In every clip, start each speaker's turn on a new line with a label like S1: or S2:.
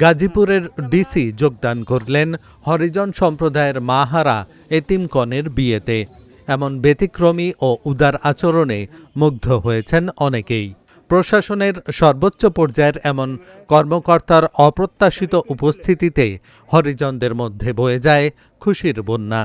S1: গাজীপুরের ডিসি যোগদান করলেন হরিজন সম্প্রদায়ের মাহারা এতিমকনের বিয়েতে। এমন ব্যতিক্রমী ও উদার আচরণে মুগ্ধ হয়েছেন অনেকেই। প্রশাসনের সর্বোচ্চ পর্যায়ের এমন কর্মকর্তার অপ্রত্যাশিত উপস্থিতিতে হরিজনদের মধ্যে বয়ে যায় খুশির বন্যা।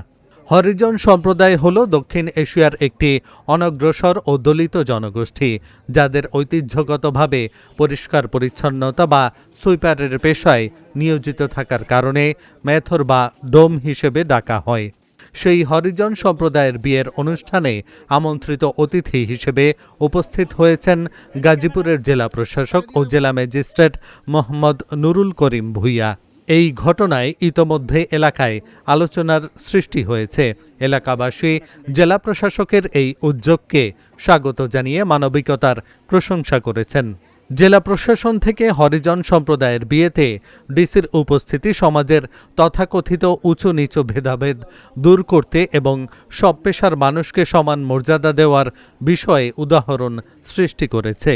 S1: হরিজন সম্প্রদায় হল দক্ষিণ এশিয়ার একটি অনগ্রসর ও দলিত জনগোষ্ঠী, যাদের ঐতিহ্যগতভাবে পরিষ্কার পরিচ্ছন্নতা বা সুইপারের পেশায় নিয়োজিত থাকার কারণে মেথর বা ডোম হিসেবে ডাকা হয়। সেই হরিজন সম্প্রদায়ের বিয়ের অনুষ্ঠানে আমন্ত্রিত অতিথি হিসেবে উপস্থিত হয়েছেন গাজীপুরের জেলা প্রশাসক ও জেলা ম্যাজিস্ট্রেট মোহাম্মদ নুরুল করিম ভূঁইয়া। এই ঘটনায় ইতোমধ্যে এলাকায় আলোচনার সৃষ্টি হয়েছে। এলাকাবাসী জেলা প্রশাসকের এই উদ্যোগকে স্বাগত জানিয়ে মানবিকতার প্রশংসা করেছেন। জেলা প্রশাসন থেকে হরিজন সম্প্রদায়ের বিয়েতে ডিসির উপস্থিতি সমাজের তথাকথিত উঁচু নিচু ভেদাভেদ দূর করতে এবং সব পেশার মানুষকে সমান মর্যাদা দেওয়ার বিষয়ে উদাহরণ সৃষ্টি করেছে।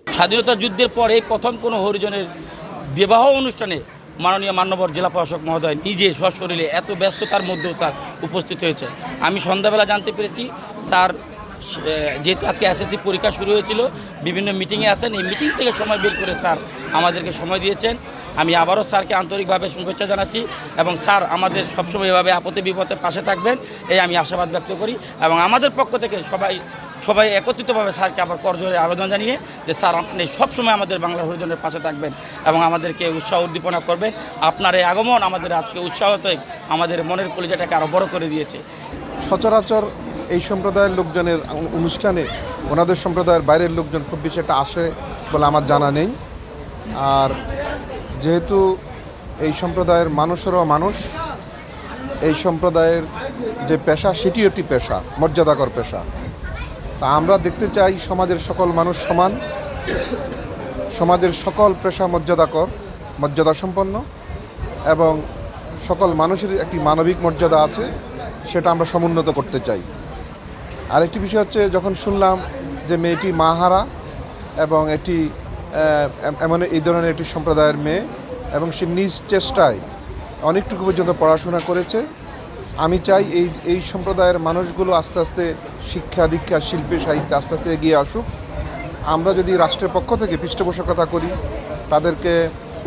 S2: স্বাধীনতা যুদ্ধের পরে প্রথম কোনো হরিজনের বিবাহ অনুষ্ঠানে মাননীয় মান্যবর জেলা প্রশাসক মহোদয় নিজে সশরীরে এত ব্যস্ততার মধ্যেও স্যার উপস্থিত হয়েছে। আমি সন্ধ্যাবেলা জানতে পেরেছি স্যার যেহেতু আজকে এসএসসি পরীক্ষা শুরু হয়েছিল, বিভিন্ন মিটিংয়ে আসেন, এই মিটিং থেকে সময় বের করে স্যার আমাদেরকে সময় দিয়েছেন। আমি আবারও স্যারকে আন্তরিকভাবে শুভেচ্ছা জানাচ্ছি এবং স্যার আমাদের সবসময় এভাবে আপদে বিপদে পাশে থাকবেন এই আমি আশাবাদ ব্যক্ত করি এবং আমাদের পক্ষ থেকে সবাই একত্রিতভাবে স্যারকে আবার করজোরে আবেদন জানিয়ে যে স্যার আপনি সবসময় আমাদের বাংলা হরিজনের পাশে থাকবেন এবং আমাদেরকে উৎসাহ উদ্দীপনা করবেন। আপনার এই আগমন আমাদের আজকে উৎসাহতে আমাদের মনের কলিজাটাকে আরও বড় করে দিয়েছে।
S3: সচরাচর এই সম্প্রদায়ের লোকজনের অনুষ্ঠানে ওনাদের সম্প্রদায়ের বাইরের লোকজন খুব বেশি একটা আসে বলে আমার জানা নেই। আর যেহেতু এই সম্প্রদায়ের মানুষেরও মানুষ, এই সম্প্রদায়ের যে পেশা সেটি একটি পেশা, মর্যাদাকর পেশা। তা আমরা দেখতে চাই সমাজের সকল মানুষ সমান, সমাজের সকল পেশা মর্যাদাসম্পন্ন এবং সকল মানুষের একটি মানবিক মর্যাদা আছে, সেটা আমরা সমুন্নত করতে চাই। আরেকটি বিষয় হচ্ছে, যখন শুনলাম যে মেয়েটি মাহারা এবং এটি এমন এই ধরনের একটি সম্প্রদায়ের মেয়ে এবং সে নিজ চেষ্টায় অনেকটুকু পর্যন্ত পড়াশোনা করেছে, আমি চাই এই সম্প্রদায়ের মানুষগুলো আস্তে আস্তে শিক্ষা দীক্ষা শিল্পে সাহিত্যে আস্তে আস্তে এগিয়ে আসুক। আমরা যদি রাষ্ট্রের পক্ষ থেকে পৃষ্ঠপোষকতা করি, তাদেরকে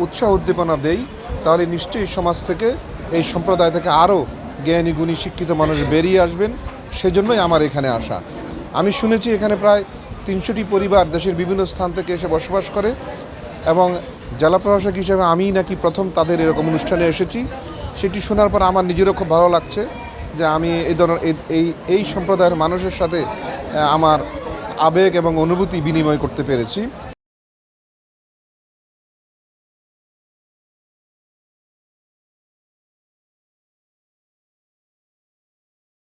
S3: উৎসাহ উদ্দীপনা দেই, তাহলে নিশ্চয়ই সমাজ থেকে এই সম্প্রদায় থেকে আরও জ্ঞানী গুণী শিক্ষিত মানুষ বেরিয়ে আসবেন। সেজন্যই আমার এখানে আসা। আমি শুনেছি এখানে প্রায় 300টি পরিবার দেশের বিভিন্ন স্থান থেকে এসে বসবাস করে এবং জেলা প্রশাসক হিসেবে আমিই নাকি প্রথম তাদের এরকম অনুষ্ঠানে এসেছি। সেটি শোনার পর আমার নিজেরও খুব ভালো লাগছে যে আমি এই ধরনের এই সম্প্রদায়ের মানুষের সাথে আমার আবেগ এবং অনুভূতি বিনিময় করতে পেরেছি।